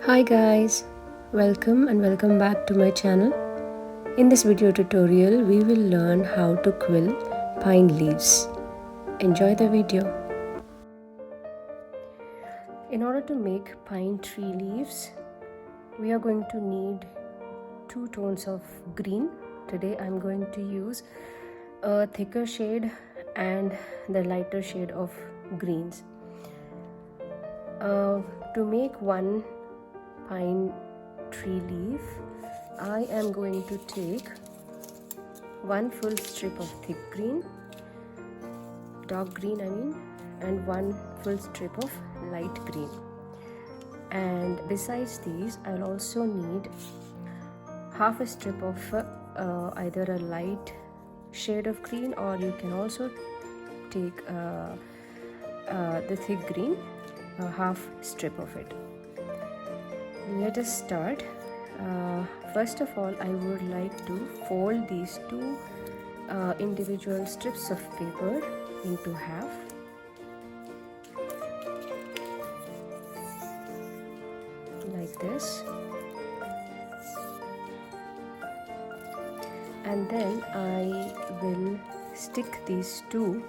Hi guys, welcome back to my channel. In this video tutorial, we will learn how to quill pine leaves. Enjoy the video. In order to make pine tree leaves, we are going to need two tones of green. Today I'm going to use a thicker shade and the lighter shade of greens. To make one pine tree leaf, I am going to take one full strip of thick green, dark green and one full strip of light green. And besides these, I'll also need half a strip of either a light shade of green, or you can also take the thick green, half strip of it. Let us start. First of all, I would like to fold these two individual strips of paper into half. Like this. And then I will stick these two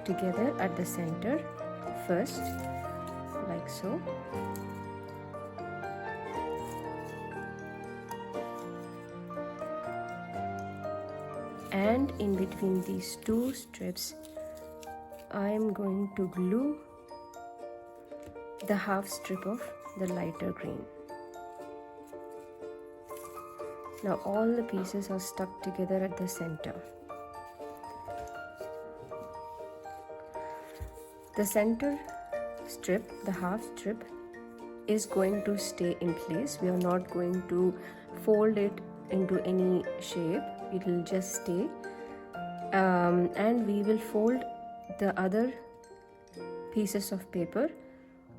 together at the center first, like so. And in between these two strips, I am going to glue the half strip of the lighter green. Now all the pieces are stuck together at the center. The center strip, the half strip, is going to stay in place. We are not going to fold it into any shape. It will just stay. And we will fold the other pieces of paper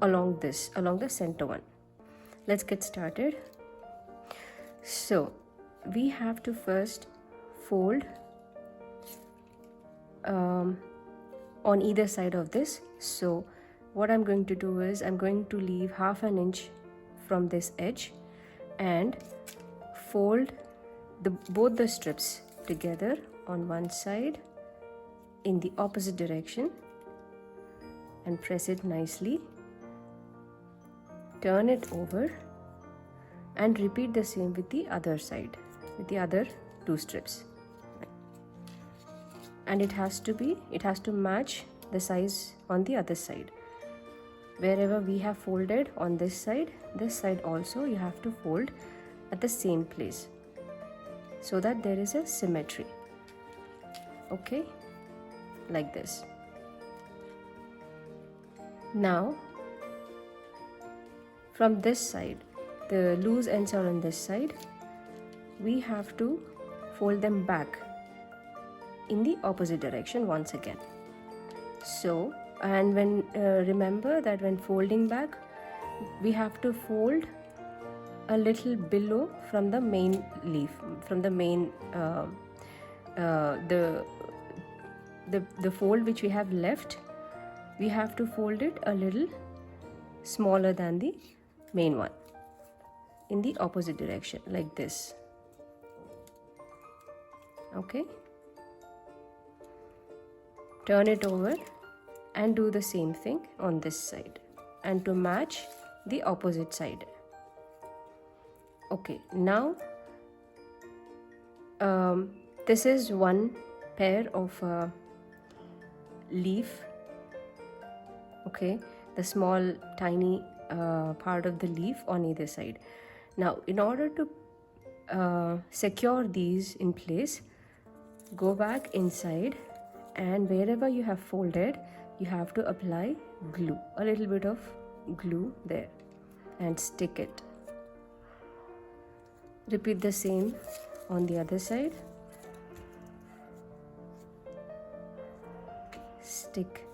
along the center one. Let's get started. So we have to first fold on either side of this. So what I'm going to do is I'm going to leave half an inch from this edge and fold both the strips together on one side in the opposite direction and press it nicely. Turn it over and repeat the same with the other side, with the other two strips. And it has to match the size on the other side. Wherever we have folded on this side also you have to fold at the same place so that there is a symmetry. Okay, like this. Now from this side, the loose ends are on this side, we have to fold them back in the opposite direction once again. So, and when remember that when folding back, we have to fold a little below from the main leaf, from the main the fold which we have left. We have to fold it a little smaller than the main one in the opposite direction, like this. Okay, turn it over and do the same thing on this side, and to match the opposite side. Okay, now this is one pair of leaf. Okay, the small tiny part of the leaf on either side. Now in order to secure these in place, go back inside, and wherever you have folded, you have to apply glue, a little bit of glue there, and stick it. Repeat the same on the other side. Stick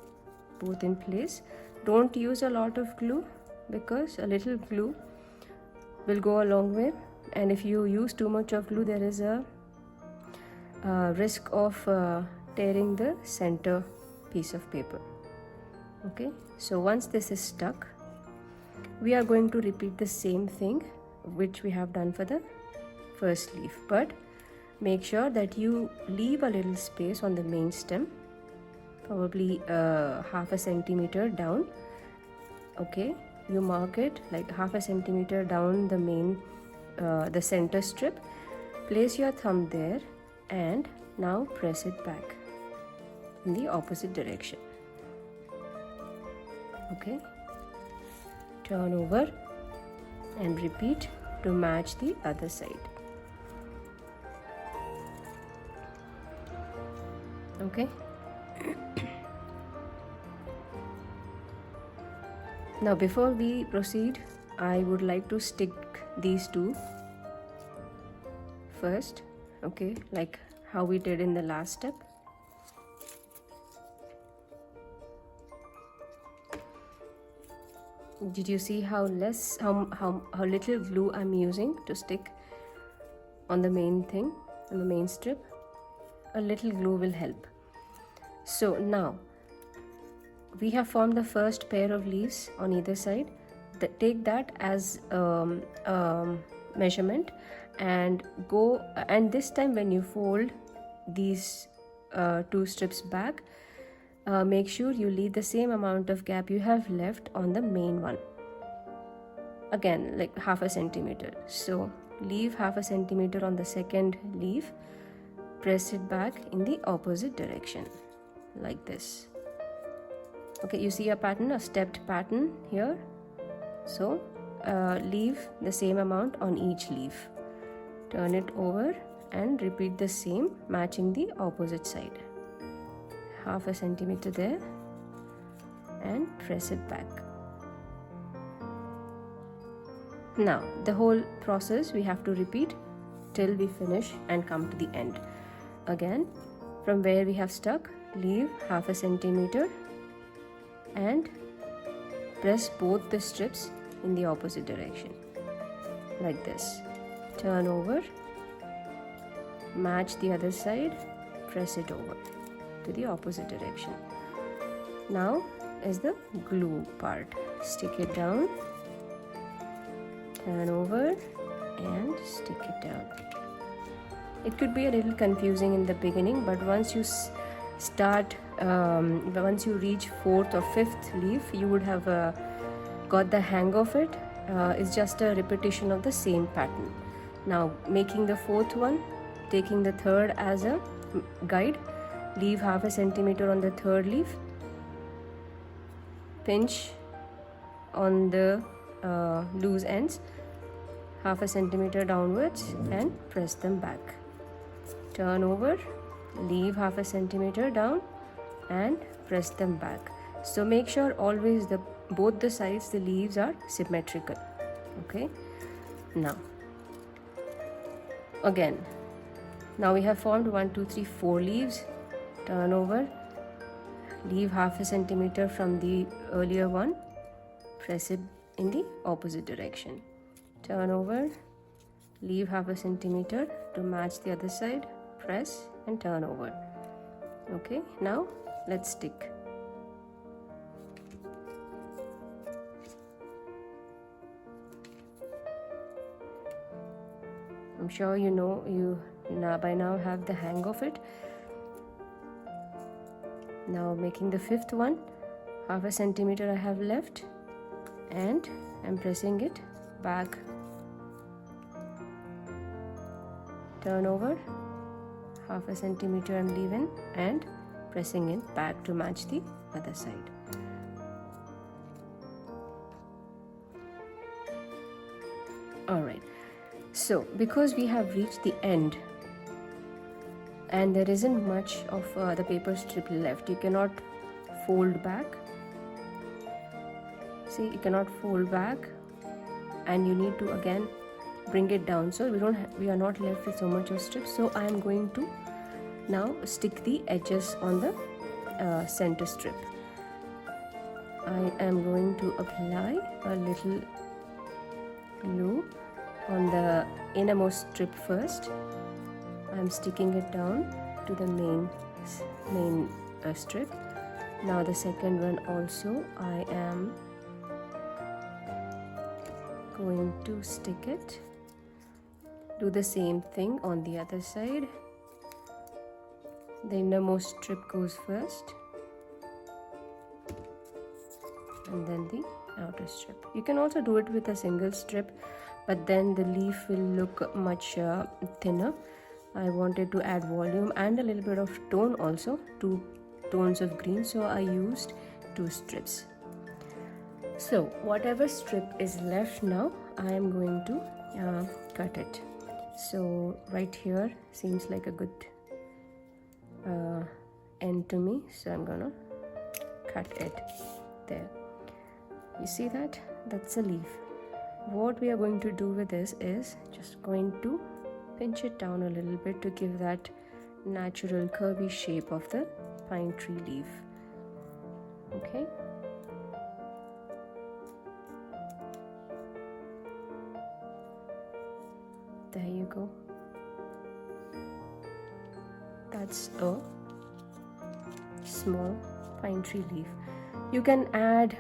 both in place. Don't use a lot of glue because a little glue will go a long way, and if you use too much of glue, there is a risk of tearing the center piece of paper. Okay, so once this is stuck, We are going to repeat the same thing which we have done for the first leaf, but make sure that you leave a little space on the main stem, probably half a centimeter down. Okay, you mark it like half a centimeter down the main the center strip. Place your thumb there and now press it back in the opposite direction. Okay, turn over and repeat to match the other side. Okay. Now before we proceed, I would like to stick these two first, okay, like how we did in the last step. Did you see how little glue I'm using to stick on the main thing, on the main strip? A little glue will help. So now we have formed the first pair of leaves on either side. Take that as measurement and go, and this time when you fold these two strips back, make sure you leave the same amount of gap you have left on the main one, again like half a centimeter. So leave half a centimeter on the second leaf, press it back in the opposite direction like this. Okay, you see a pattern, a stepped pattern here. So leave the same amount on each leaf, turn it over and repeat the same, matching the opposite side. Half a centimeter there and press it back. Now the whole process we have to repeat till we finish and come to the end. Again, from where we have stuck, leave half a centimeter and press both the strips in the opposite direction like this. Turn over, match the other side, press it over to the opposite direction. Now is the glue part. Stick it down, turn over and stick it down. It could be a little confusing in the beginning, but once you once you reach fourth or fifth leaf, you would have got the hang of it. It's just a repetition of the same pattern. Now making the fourth one, taking the third as a guide, leave half a centimeter on the third leaf, pinch on the loose ends half a centimeter downwards and press them back. Turn over, leave half a centimeter down and press them back. So make sure always both the sides, the leaves are symmetrical. Okay, now again, now we have formed 1 2 3 4 leaves. Turn over, leave half a centimeter from the earlier one, press it in the opposite direction. Turn over, leave half a centimeter to match the other side, press and turn over. Okay, now let's stick. I'm sure you know, you by now have the hang of it. Now making the fifth one, half a centimeter I have left and I'm pressing it back. Turn over, half a centimeter I'm leaving and pressing it back to match the other side. Alright, so because we have reached the end and there isn't much of the paper strip left, you cannot fold back. See, you cannot fold back and you need to again bring it down. So we are not left with so much of strips. So I am going to now stick the edges on the center strip. I am going to apply a little glue on the innermost strip first. I am sticking it down to the main strip. Now the second one also I am going to stick it. Do the same thing on the other side. The innermost strip goes first, and then the outer strip. You can also do it with a single strip, but then the leaf will look much thinner. I wanted to add volume and a little bit of tone also, 2 tones of green, so I used 2 strips. So whatever strip is left now, I am going to cut it. So right here seems like a good end to me, so I'm gonna cut it there. You see that? That's a leaf. What we are going to do with this is just going to pinch it down a little bit to give that natural curvy shape of the pine tree leaf. Okay. There you go. That's a small pine tree leaf. You can add,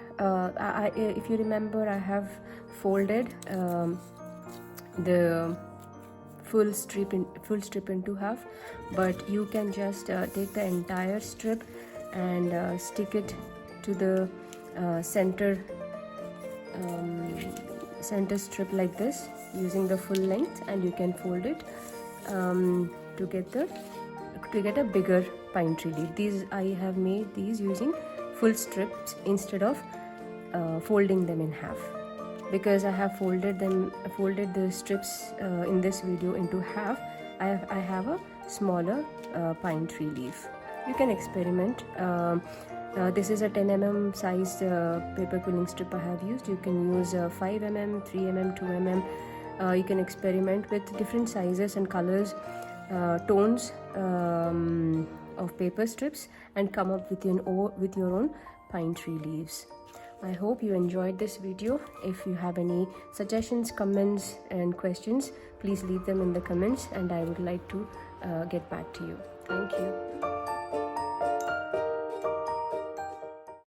if you remember, I have folded the full strip into half, but you can just take the entire strip and stick it to the center strip like this, using the full length, and you can fold it to get a bigger pine tree leaf. These I have made these using full strips instead of folding them in half, because I have folded the strips in this video into half. I have a smaller pine tree leaf. You can experiment. This is a 10 mm sized paper quilling strip I have used. You can use 5 mm, 3 mm, 2 mm. You can experiment with different sizes and colors, tones of paper strips, and come up with your own pine tree leaves. I hope you enjoyed this video. If you have any suggestions, comments and questions, please leave them in the comments and I would like to get back to you. Thank you.